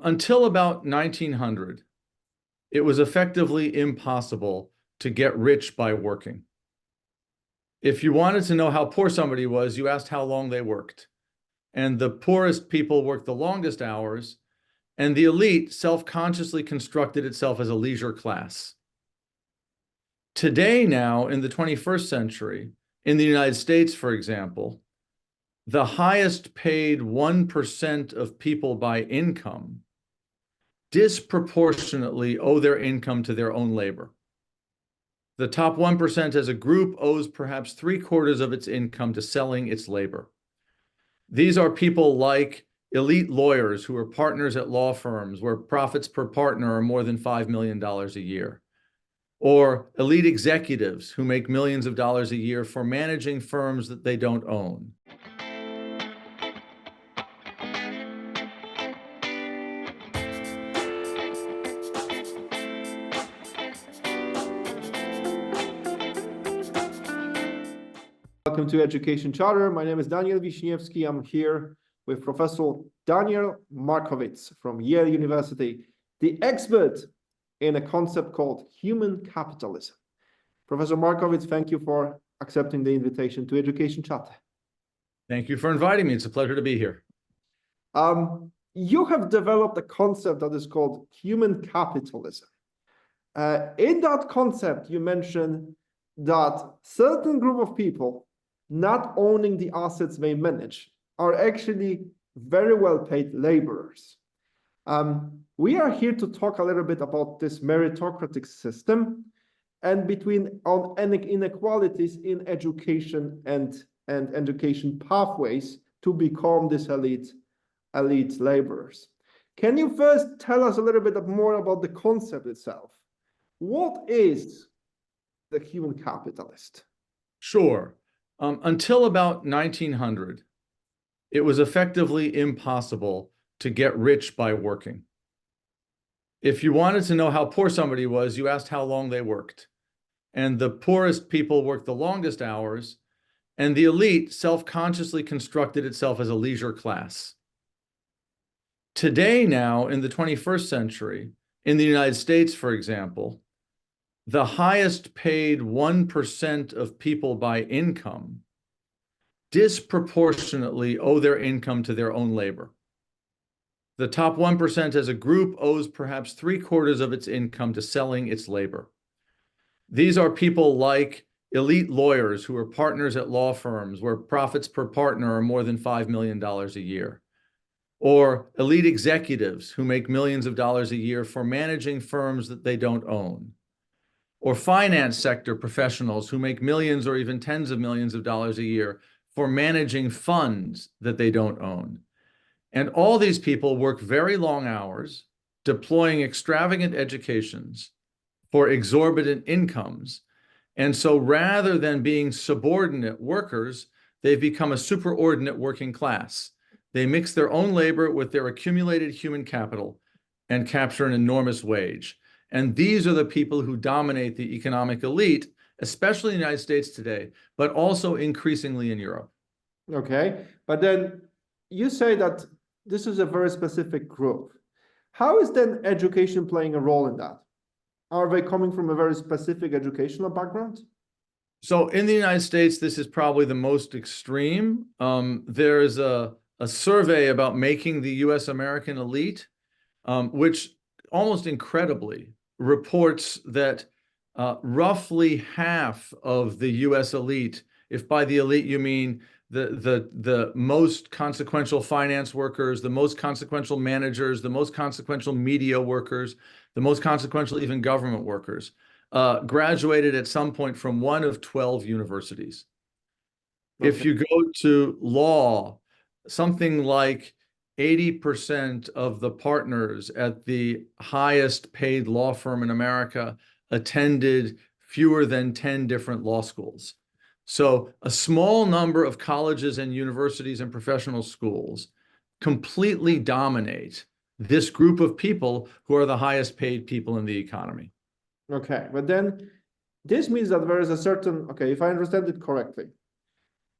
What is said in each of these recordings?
Until about 1900, it was effectively impossible to get rich by working. If you wanted to know how poor somebody was, you asked how long they worked. And the poorest people worked the longest hours, and the elite self-consciously constructed itself as a leisure class. Today now, in the 21st century, in the United States, for example, the highest paid 1% of people by income disproportionately owe their income to their own labor. The top 1% as a group owes perhaps 3/4 of its income to selling its labor. These are people like elite lawyers who are partners at law firms where profits per partner are more than $5 million a year, or elite executives who make millions of dollars a year for managing firms that they don't own. Welcome to Education Charter. My name is Daniel Wiśniewski. I'm here with Professor Daniel Markovits from Yale University, the expert in a concept called human capitalism. Professor Markovits, thank you for accepting the invitation to Education Charter. Thank you for inviting me. It's a pleasure to be here. You have developed a concept that is called human capitalism. In that concept, you mention that certain group of people not owning the assets they manage are actually very well paid laborers. We are here to talk a little bit about this meritocratic system and between inequalities in education and education pathways to become these elite laborers. Can you first tell us a little bit more about the concept itself? What is the human capitalist? Sure. Until about 1900, it was effectively impossible to get rich by working. If you wanted to know how poor somebody was, you asked how long they worked. And the poorest people worked the longest hours, and the elite self-consciously constructed itself as a leisure class. Today now, in the 21st century, in the United States, for example, the highest paid 1% of people by income disproportionately owe their income to their own labor. The top 1% as a group owes perhaps 3/4 of its income to selling its labor. These are people like elite lawyers who are partners at law firms where profits per partner are more than $5 million a year, or elite executives who make millions of dollars a year for managing firms that they don't own, or finance sector professionals who make millions or even tens of millions of dollars a year for managing funds that they don't own. And all these people work very long hours, deploying extravagant educations for exorbitant incomes. And so rather than being subordinate workers, they've become a superordinate working class. They mix their own labor with their accumulated human capital and capture an enormous wage. And these are the people who dominate the economic elite, especially in the United States today, but also increasingly in Europe. Okay, but then you say that this is a very specific group. How is then education playing a role in that? Are they coming from a very specific educational background? So in the United States, this is probably the most extreme. There is a survey about making the US American elite, which almost incredibly reports that roughly half of the US elite, if by the elite you mean the most consequential finance workers, the most consequential managers, the most consequential media workers, the most consequential even government workers, graduated at some point from one of 12 universities. Okay. If you go to law, something like 80% of the partners at the highest paid law firm in America attended fewer than 10 different law schools. So a small number of colleges and universities and professional schools completely dominate this group of people who are the highest paid people in the economy. Okay, but then this means that there is a certain, okay, if I understand it correctly,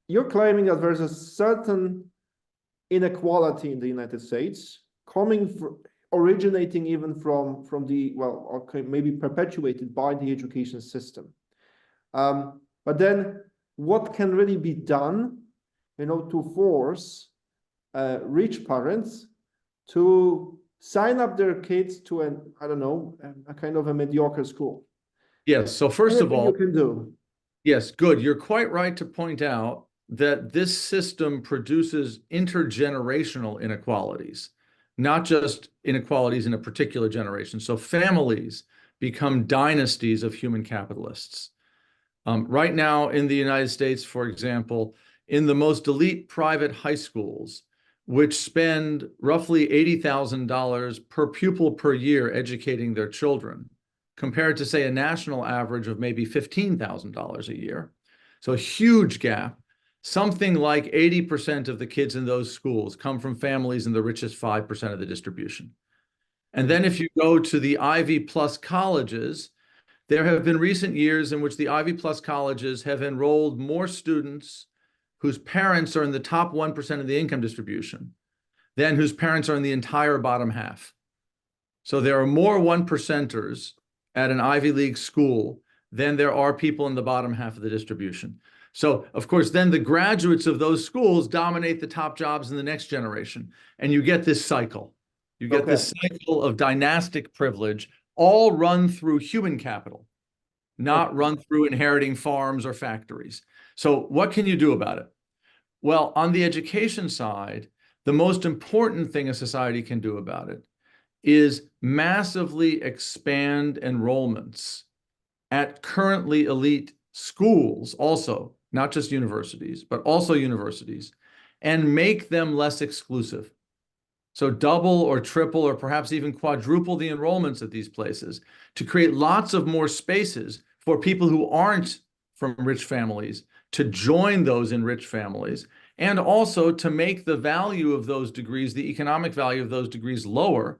you're claiming that there's a certain inequality in the United States coming originating even from the, well, okay, maybe perpetuated by the education system. But then what can really be done, to force rich parents to sign up their kids to I don't know, a kind of a mediocre school? Yes. So first of all, you can do. yes, good. You're quite right to point out that this system produces intergenerational inequalities, not just inequalities in a particular generation. So families become dynasties of human capitalists. Right now in the United States, for example, in the most elite private high schools, which spend roughly $80,000 per pupil per year educating their children, compared to, say, a national average of maybe $15,000 a year. So a huge gap. Something like 80% of the kids in those schools come from families in the richest 5% of the distribution. And then if you go to the Ivy Plus colleges, there have been recent years in which the Ivy Plus colleges have enrolled more students whose parents are in the top 1% of the income distribution than whose parents are in the entire bottom half. So there are more 1%ers at an Ivy League school than there are people in the bottom half of the distribution. So, of course, then the graduates of those schools dominate the top jobs in the next generation. And you get this cycle. You get this cycle of dynastic privilege, all run through human capital, not run through inheriting farms or factories. So what can you do about it? Well, on the education side, the most important thing a society can do about it is massively expand enrollments at currently elite schools also, not just universities, but also universities, and make them less exclusive. So double or triple or perhaps even quadruple the enrollments at these places to create lots of more spaces for people who aren't from rich families to join those in rich families, and also to make the value of those degrees, the economic value of those degrees, lower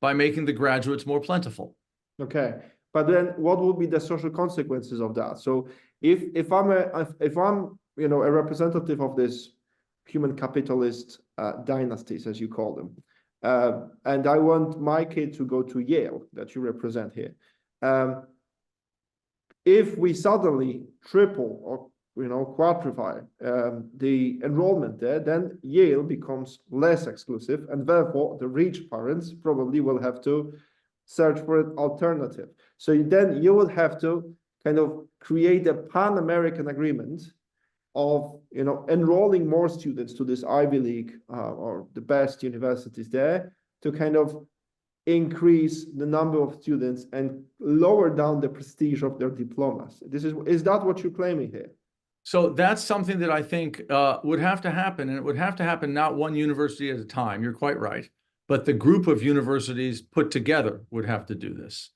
by making the graduates more plentiful. Okay, but then what will be the social consequences of that? So if I'm a representative of this human capitalist dynasties, as you call them, and I want my kid to go to Yale, that you represent here. If we suddenly triple or quadruply the enrollment there, then Yale becomes less exclusive, and therefore the rich parents probably will have to search for an alternative. So then you will have to kind of create a pan-American agreement of enrolling more students to this Ivy League or the best universities there to kind of increase the number of students and lower down the prestige of their diplomas. Is that what you're claiming here? So that's something that I think would have to happen, and it would have to happen not one university at a time. You're quite right. But the group of universities put together would have to do this.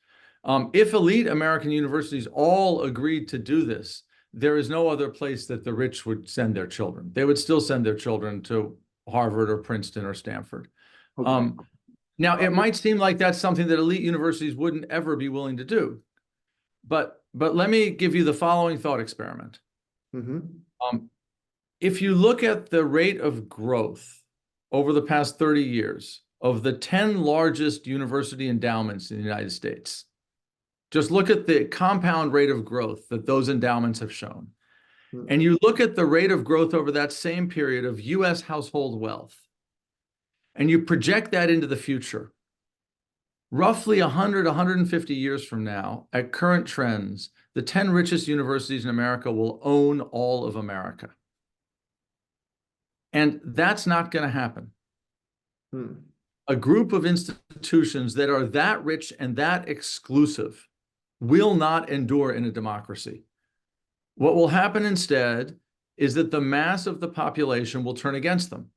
If elite American universities all agreed to do this, there is no other place that the rich would send their children. They would still send their children to Harvard or Princeton or Stanford. Okay. Now, it might seem like that's something that elite universities wouldn't ever be willing to do. But let me give you the following thought experiment. If you look at the rate of growth over the past 30 years of the 10 largest university endowments in the United States, just look at the compound rate of growth that those endowments have shown. And you look at the rate of growth over that same period of US household wealth, and you project that into the future. Roughly 100, 150 years from now, at current trends, the 10 richest universities in America will own all of America. And that's not going to happen. A group of institutions that are that rich and that exclusive will not endure in a democracy. What will happen instead is that the mass of the population will turn against them.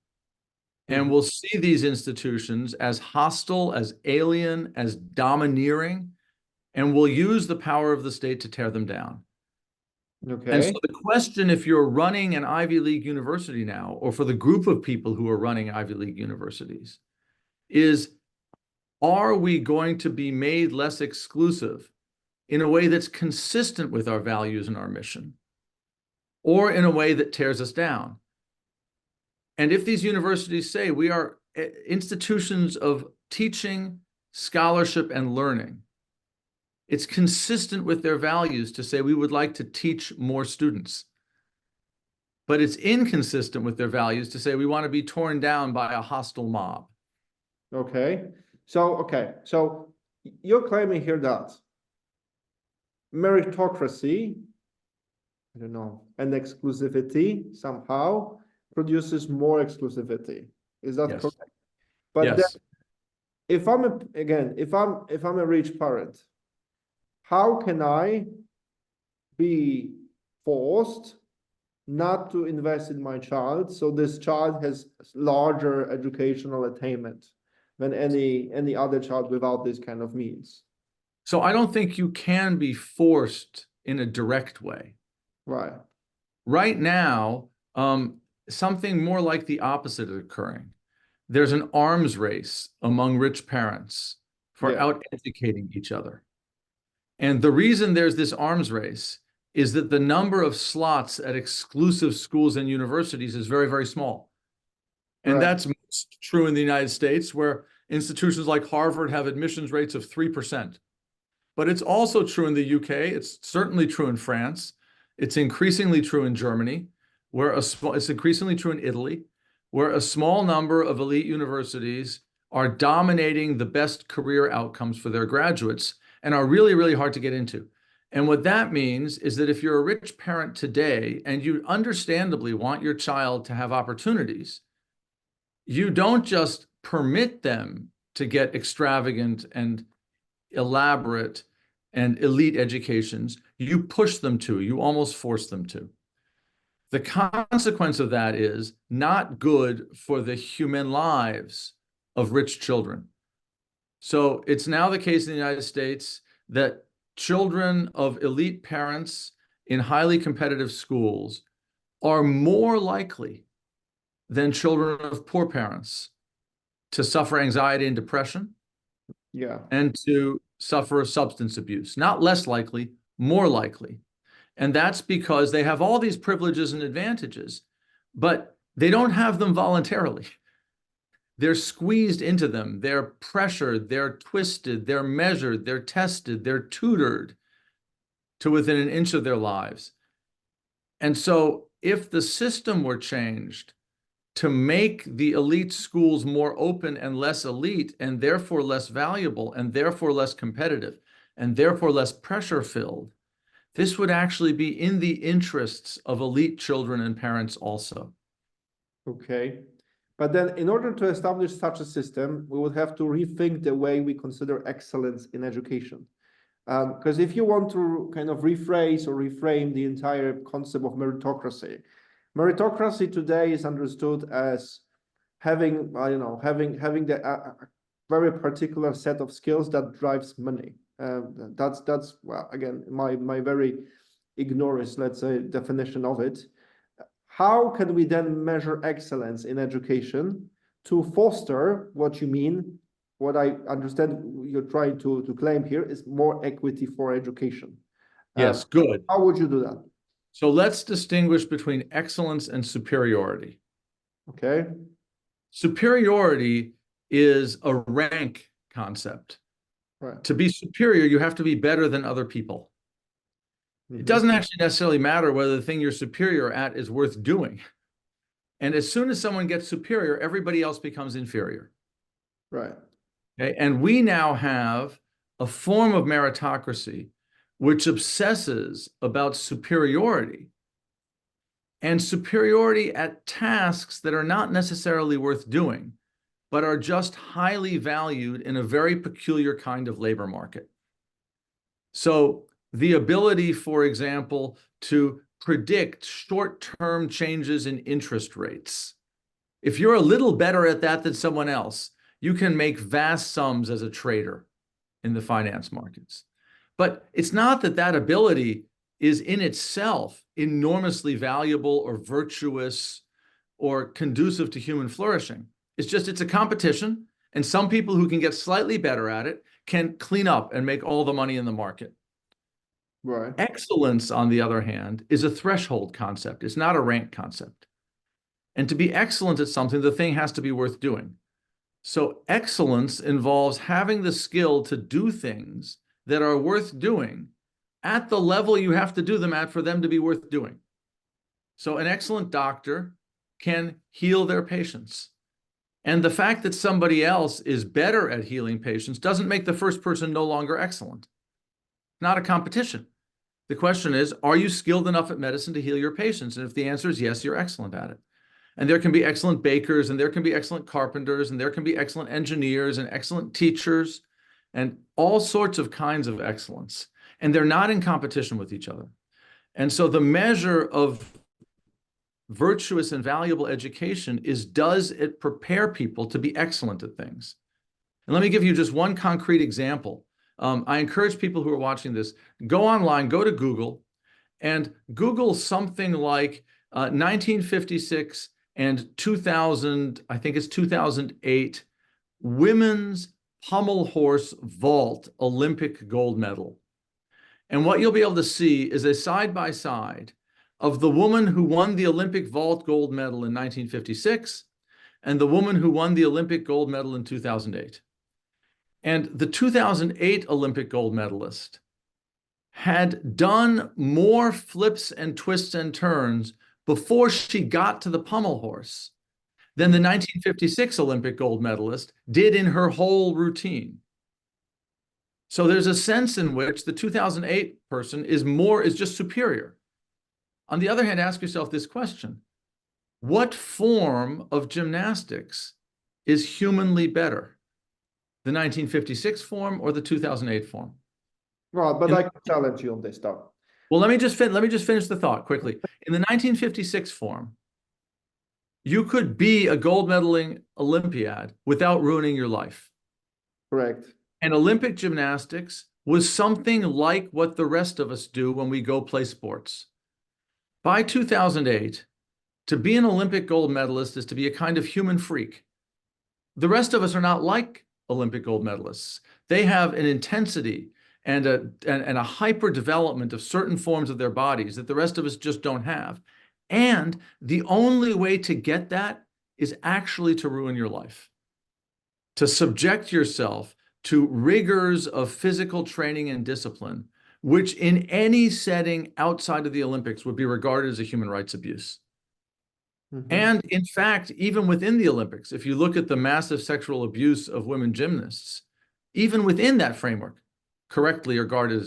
And we'll see these institutions as hostile, as alien, as domineering, and we'll use the power of the state to tear them down. Okay. And so the question, if you're running an Ivy League university now, or for the group of people who are running Ivy League universities, is, are we going to be made less exclusive in a way that's consistent with our values and our mission, or in a way that tears us down? And if these universities say we are institutions of teaching, scholarship, and learning. It's consistent with their values to say we would like to teach more students. But it's inconsistent with their values to say we want to be torn down by a hostile mob. Okay. So you're claiming here that meritocracy, I don't know, and exclusivity somehow produces more exclusivity. Is that Yes. correct? But Yes. then if I'm a rich parent, how can I be forced not to invest in my child so this child has larger educational attainment than any other child without this kind of means? So I don't think you can be forced in a direct way. Right. Right now, something more like the opposite is occurring. There's an arms race among rich parents for out-educating each other. And the reason there's this arms race is that the number of slots at exclusive schools and universities is very, very small. And that's most true in the United States, where institutions like Harvard have admissions rates of 3%. But it's also true in the UK. It's certainly true in France. It's increasingly true in Germany, where it's increasingly true in Italy, where a small number of elite universities are dominating the best career outcomes for their graduates and are really, really hard to get into. And what that means is that if you're a rich parent today and you understandably want your child to have opportunities, you don't just permit them to get extravagant and elaborate and elite educations, you push them to, you almost force them to. The consequence of that is not good for the human lives of rich children. So it's now the case in the United States that children of elite parents in highly competitive schools are more likely than children of poor parents to suffer anxiety and depression, and to suffer substance abuse. Not less likely, more likely. And that's because they have all these privileges and advantages, but they don't have them voluntarily. They're squeezed into them. They're pressured, they're twisted, they're measured, they're tested, they're tutored to within an inch of their lives. And so if the system were changed to make the elite schools more open and less elite, and therefore less valuable, and therefore less competitive, and therefore less pressure-filled, this would actually be in the interests of elite children and parents also. Okay. But then in order to establish such a system, we would have to rethink the way we consider excellence in education. Because if you want to kind of rephrase or reframe the entire concept of meritocracy, meritocracy today is understood as having, having the very particular set of skills that drives money. That's well, again, my very ignorance, let's say, definition of it. How can we then measure excellence in education to foster what you mean? What I understand you're trying to claim here is more equity for education. Yes, good. How would you do that? So let's distinguish between excellence and superiority. Okay. Superiority is a rank concept. Right. To be superior, you have to be better than other people. It doesn't actually necessarily matter whether the thing you're superior at is worth doing. And as soon as someone gets superior, everybody else becomes inferior. Right. Okay? And we now have a form of meritocracy which obsesses about superiority, and superiority at tasks that are not necessarily worth doing, but are just highly valued in a very peculiar kind of labor market. So the ability, for example, to predict short-term changes in interest rates. If you're a little better at that than someone else, you can make vast sums as a trader in the finance markets. But it's not that that ability is in itself enormously valuable or virtuous or conducive to human flourishing. It's just, it's a competition, and some people who can get slightly better at it can clean up and make all the money in the market. Right. Excellence, on the other hand, is a threshold concept. It's not a rank concept. And to be excellent at something, the thing has to be worth doing. So excellence involves having the skill to do things that are worth doing at the level you have to do them at for them to be worth doing. So an excellent doctor can heal their patients. And the fact that somebody else is better at healing patients doesn't make the first person no longer excellent. Not a competition. The question is, are you skilled enough at medicine to heal your patients? And if the answer is yes, you're excellent at it. And there can be excellent bakers, and there can be excellent carpenters, and there can be excellent engineers and excellent teachers, and all sorts of kinds of excellence. And they're not in competition with each other. And so the measure of virtuous and valuable education is, does it prepare people to be excellent at things? And let me give you just one concrete example. I encourage people who are watching this, go online, go to Google, and Google something like 1956 and 2000, I think it's 2008, women's pommel horse vault Olympic gold medal. And what you'll be able to see is a side-by-side of the woman who won the Olympic vault gold medal in 1956 and the woman who won the Olympic gold medal in 2008. And the 2008 Olympic gold medalist had done more flips and twists and turns before she got to the pommel horse than the 1956 Olympic gold medalist did in her whole routine. So there's a sense in which the 2008 person is just superior. On the other hand, ask yourself this question: what form of gymnastics is humanly better? The 1956 form or the 2008 form? Well, but I can challenge you on this, though. Well, let me just finish the thought quickly. In the 1956 form, you could be a gold medaling Olympiad without ruining your life. Correct. And Olympic gymnastics was something like what the rest of us do when we go play sports. By 2008, to be an Olympic gold medalist is to be a kind of human freak. The rest of us are not like Olympic gold medalists. They have an intensity and a hyper development of certain forms of their bodies that the rest of us just don't have. And the only way to get that is actually to ruin your life, to subject yourself to rigors of physical training and discipline, which in any setting outside of the Olympics would be regarded as a human rights abuse. Mm-hmm. And in fact, even within the Olympics, if you look at the massive sexual abuse of women gymnasts, even within that framework, correctly regarded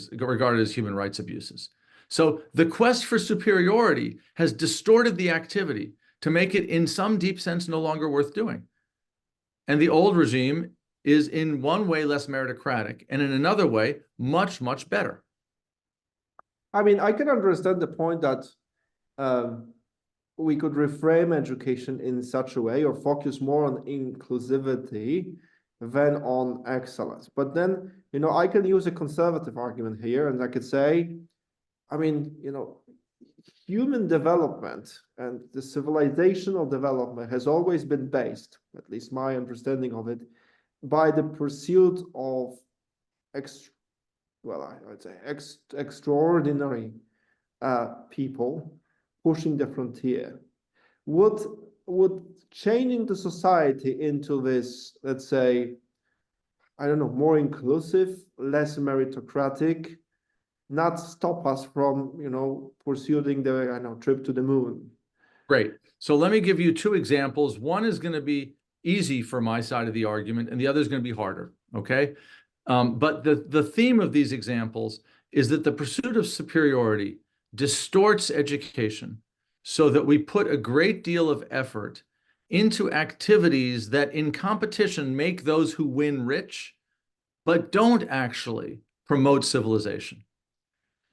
as human rights abuses. So the quest for superiority has distorted the activity to make it, in some deep sense, no longer worth doing. And the old regime is in one way less meritocratic, and in another way, much, much better. I mean, I can understand the point that we could reframe education in such a way or focus more on inclusivity than on excellence. But then, I can use a conservative argument here, and I could say, I mean, human development and the civilizational development has always been based, at least my understanding of it, by the pursuit of extraordinary people pushing the frontier. Would changing the society into this, let's say, I don't know, more inclusive, less meritocratic, not stop us from, pursuing the trip to the moon? Great. So let me give you two examples. One is going to be easy for my side of the argument, and the other is going to be harder, okay? But the theme of these examples is that the pursuit of superiority distorts education so that we put a great deal of effort into activities that in competition make those who win rich, but don't actually promote civilization.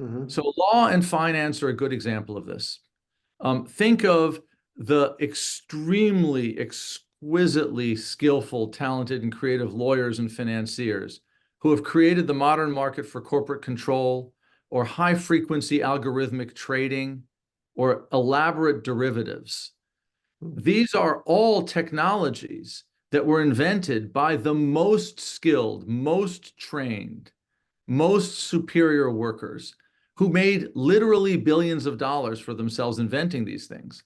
Mm-hmm. So law and finance are a good example of this. Think of the extremely, exquisitely skillful, talented, and creative lawyers and financiers who have created the modern market for corporate control, or high-frequency algorithmic trading, or elaborate derivatives. These are all technologies that were invented by the most skilled, most trained, most superior workers who made literally billions of dollars for themselves inventing these things.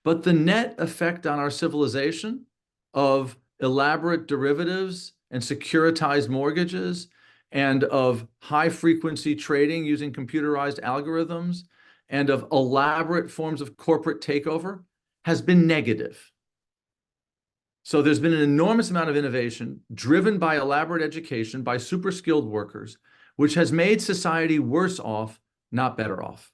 But the net effect on our civilization of elaborate derivatives and securitized mortgages and of high-frequency trading using computerized algorithms and of elaborate forms of corporate takeover has been negative. So there's been an enormous amount of innovation driven by elaborate education, by super skilled workers, which has made society worse off, not better off.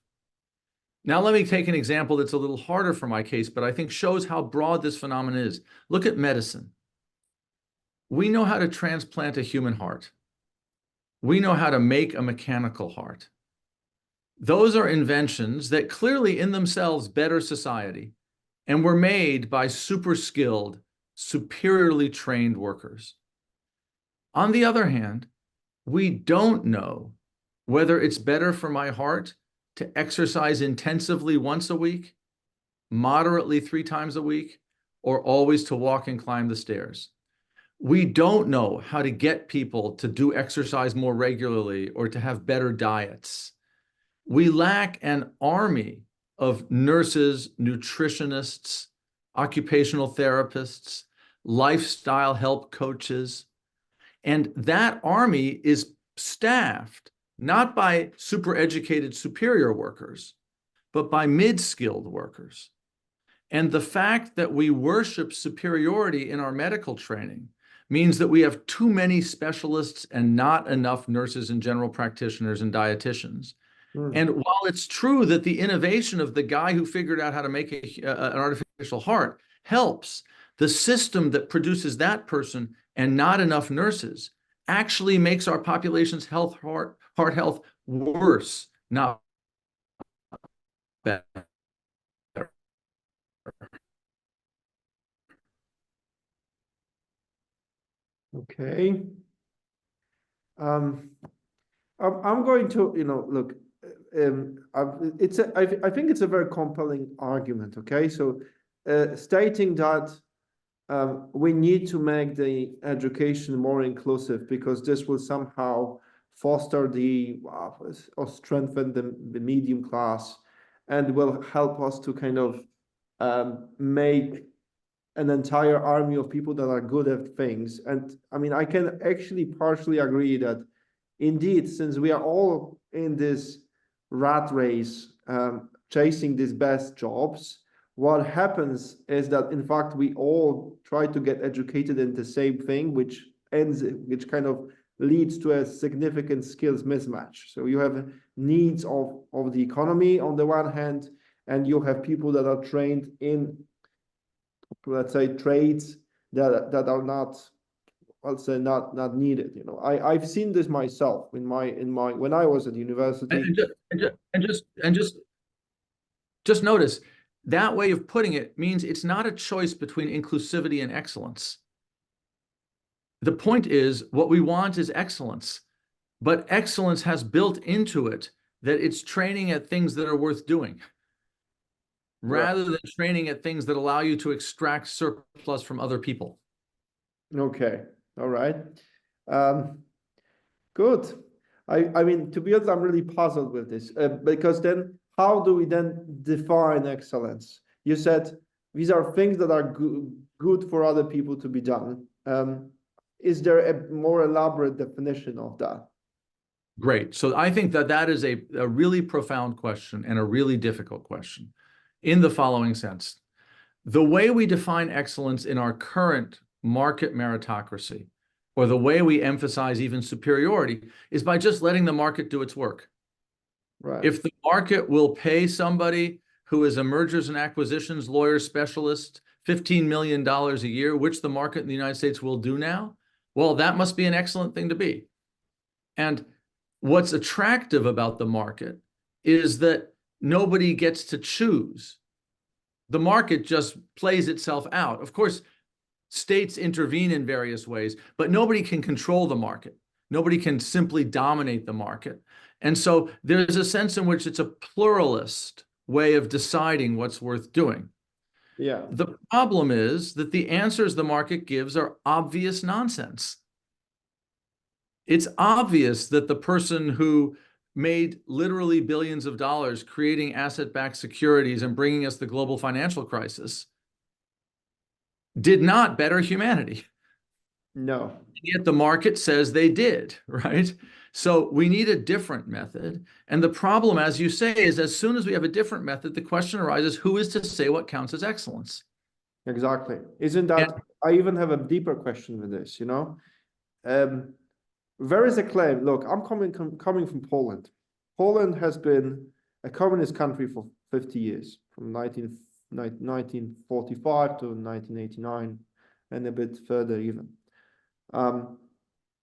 Now, let me take an example that's a little harder for my case, but I think shows how broad this phenomenon is. Look at medicine. We know how to transplant a human heart. We know how to make a mechanical heart. Those are inventions that clearly in themselves better society and were made by super skilled, superiorly trained workers. On the other hand, we don't know whether it's better for my heart to exercise intensively once a week, moderately 3 times a week, or always to walk and climb the stairs. We don't know how to get people to do exercise more regularly or to have better diets. We lack an army of nurses, nutritionists, occupational therapists, lifestyle help coaches. And that army is staffed not by super educated superior workers, but by mid-skilled workers. And the fact that we worship superiority in our medical training means that we have too many specialists and not enough nurses and general practitioners and dietitians. And while it's true that the innovation of the guy who figured out how to make an artificial heart helps, the system that produces that person and not enough nurses actually makes our population's heart health worse, not better. Okay. I'm going to, look, I think it's a very compelling argument. Okay, so stating that we need to make the education more inclusive because this will somehow foster or strengthen the medium class and will help us to kind of make an entire army of people that are good at things. And I mean, I can actually partially agree that indeed, since we are all in this rat race, chasing these best jobs, what happens is that in fact we all try to get educated in the same thing, which kind of leads to a significant skills mismatch. So you have needs of the economy on the one hand, and you have people that are trained in, let's say, trades that are not, I'll say, not needed. I've seen this myself in my when I was at university. And just notice that way of putting it means it's not a choice between inclusivity and excellence. The point is, what we want is excellence, but excellence has built into it that it's training at things that are worth doing, rather than training at things that allow you to extract surplus from other people. Okay, all right. Good. I mean, to be honest, I'm really puzzled with this because then how do we then define excellence? You said these are things that are good for other people to be done. Is there a more elaborate definition of that? Great. So I think that is a really profound question and a really difficult question in the following sense. The way we define excellence in our current market meritocracy, or the way we emphasize even superiority, is by just letting the market do its work. Right. If the market will pay somebody who is a mergers and acquisitions lawyer specialist $15 million a year, which the market in the United States will do now, well, that must be an excellent thing to be. And what's attractive about the market is that nobody gets to choose. The market just plays itself out. Of course, states intervene in various ways, but nobody can control the market. Nobody can simply dominate the market. And so there's a sense in which it's a pluralist way of deciding what's worth doing. Yeah. The problem is that the answers the market gives are obvious nonsense. It's obvious that the person who made literally billions of dollars creating asset-backed securities and bringing us the global financial crisis did not better humanity. No. Yet the market says they did, right? So we need a different method. And the problem, as you say, is as soon as we have a different method, the question arises, who is to say what counts as excellence? Exactly. Isn't that, And I even have a deeper question with this, you know? There is a claim, look, I'm coming from Poland. Poland has been a communist country for 50 years, from 1945 to 1989, and a bit further even.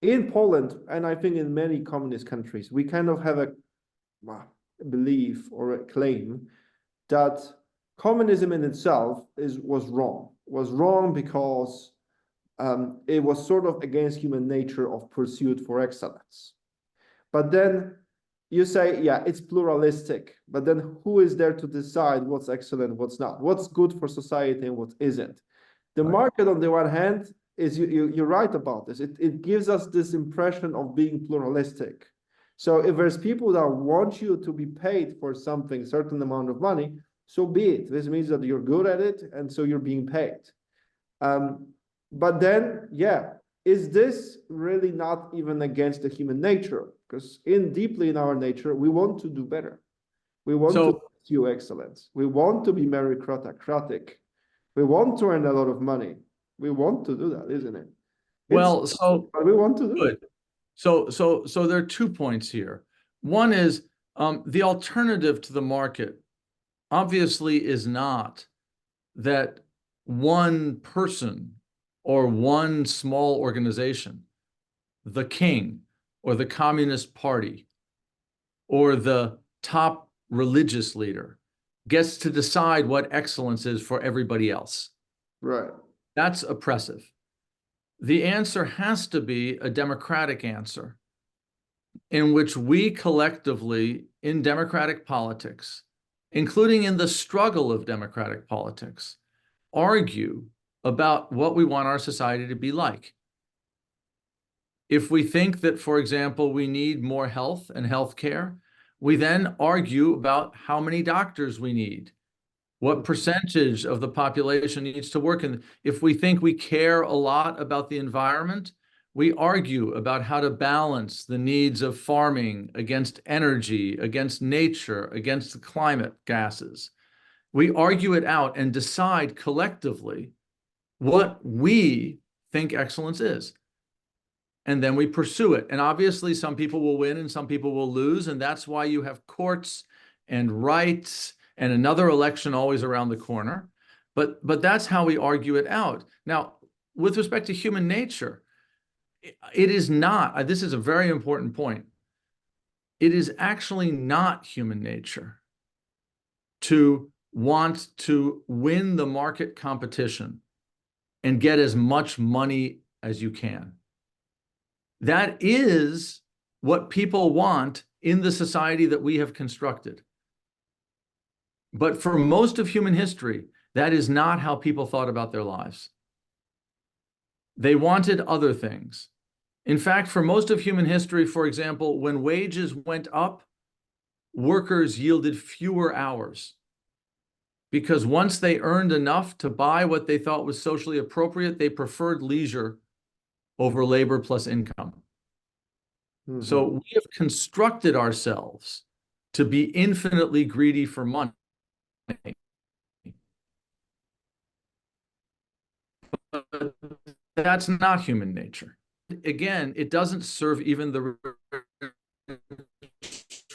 In Poland, and I think in many communist countries, we kind of have a belief or a claim that communism in itself was wrong because it was sort of against human nature of pursuit for excellence. But then you say, yeah, it's pluralistic, but then who is there to decide what's excellent, what's not, what's good for society and what isn't? The market, on the one hand, is you're right about this. It gives us this impression of being pluralistic. So if there's people that want you to be paid for something, certain amount of money, so be it. This means that you're good at it, and so you're being paid. But then, yeah, is this really not even against the human nature? Because deeply in our nature, we want to do better. We want to pursue excellence. We want to be meritocratic. We want to earn a lot of money. We want to do that, isn't it? well, so But we want to do good. it. So there are 2 points here. One is the alternative to the market obviously is not that one person or one small organization, the king or the Communist Party or the top religious leader, gets to decide what excellence is for everybody else. Right. That's oppressive. The answer has to be a democratic answer in which we collectively, in democratic politics, including in the struggle of democratic politics, argue about what we want our society to be like. If we think that, for example, we need more health and health care, we then argue about how many doctors we need, what percentage of the population needs to work. And if we think we care a lot about the environment, we argue about how to balance the needs of farming against energy, against nature, against the climate gases. We argue it out and decide collectively what we think excellence is. And then we pursue it. And obviously, some people will win and some people will lose. And that's why you have courts and rights and another election always around the corner. But that's how we argue it out. Now, with respect to human nature, it is not, this is a very important point. It is actually not human nature to want to win the market competition and get as much money as you can. That is what people want in the society that we have constructed. But for most of human history, that is not how people thought about their lives. They wanted other things. In fact, for most of human history, for example, when wages went up, workers yielded fewer hours. Because once they earned enough to buy what they thought was socially appropriate, they preferred leisure over labor plus income. Mm-hmm. So we have constructed ourselves to be infinitely greedy for money. But that's not human nature. Again, it doesn't serve even the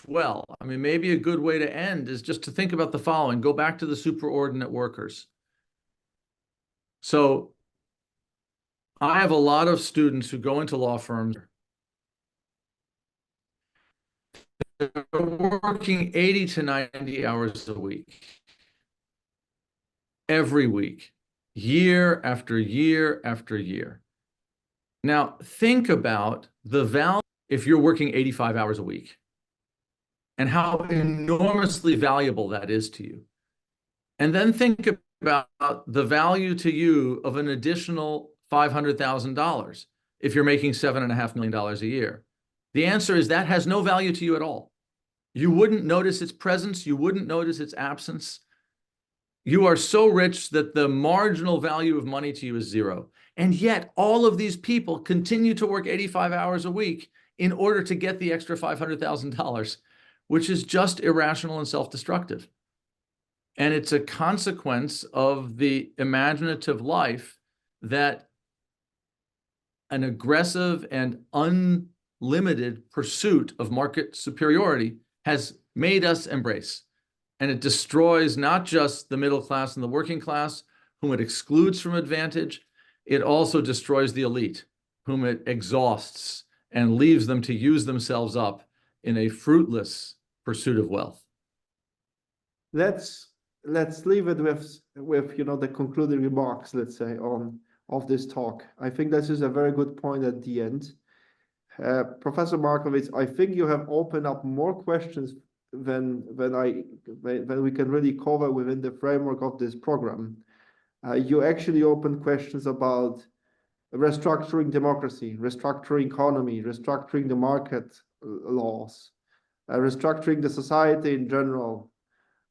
well. I mean, maybe a good way to end is just to think about the following. Go back to the superordinate workers. So I have a lot of students who go into law firms. They're working 80 to 90 hours a week. Every week, year after year after year. Now, think about the value if you're working 85 hours a week and how enormously valuable that is to you. And then think about the value to you of an additional $500,000 if you're making $7.5 million a year. The answer is that has no value to you at all. You wouldn't notice its presence. You wouldn't notice its absence. You are so rich that the marginal value of money to you is zero. And yet all of these people continue to work 85 hours a week in order to get the extra $500,000, which is just irrational and self-destructive. And it's a consequence of the imaginative life that an aggressive and unlimited pursuit of market superiority has made us embrace. And it destroys not just the middle class and the working class, whom it excludes from advantage, it also destroys the elite, whom it exhausts and leaves them to use themselves up in a fruitless pursuit of wealth. Let's leave it with the concluding remarks, let's say, of this talk. I think this is a very good point at the end. Professor Markovits, I think you have opened up more questions than we can really cover within the framework of this program. You actually opened questions about restructuring democracy, restructuring economy, restructuring the market laws, restructuring the society in general.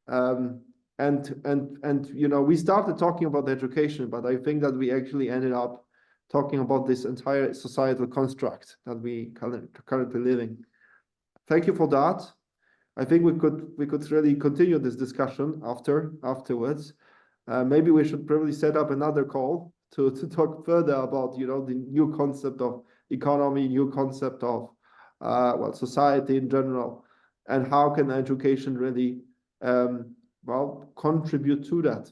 And we started talking about education, but I think that we actually ended up talking about this entire societal construct that we currently living. Thank you for that. I think we could really continue this discussion afterwards. Maybe we should probably set up another call to talk further about the new concept of economy, new concept of society in general, and how can education really contribute to that.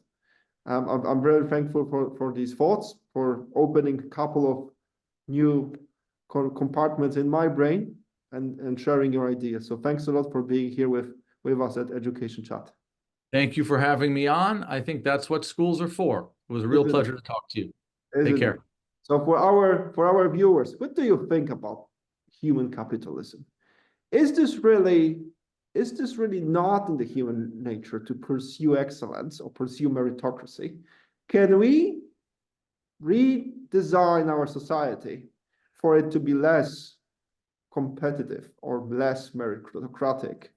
I'm very thankful for these thoughts, for opening a couple of new compartments in my brain and sharing your ideas. So thanks a lot for being here with us at Education Chat. Thank you for having me on. I think that's what schools are for. It was a real pleasure to talk to you. Take care. So for our viewers, what do you think about human capitalism? Is this really not in the human nature to pursue excellence or pursue meritocracy? Can we redesign our society for it to be less competitive or less meritocratic?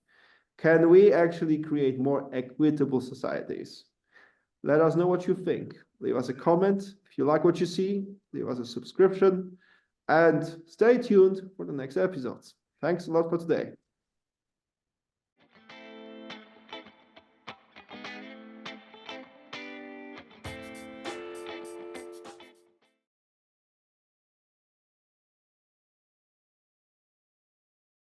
Can we actually create more equitable societies? Let us know what you think. Leave us a comment. If you like what you see, leave us a subscription and stay tuned for the next episodes. Thanks a lot for today.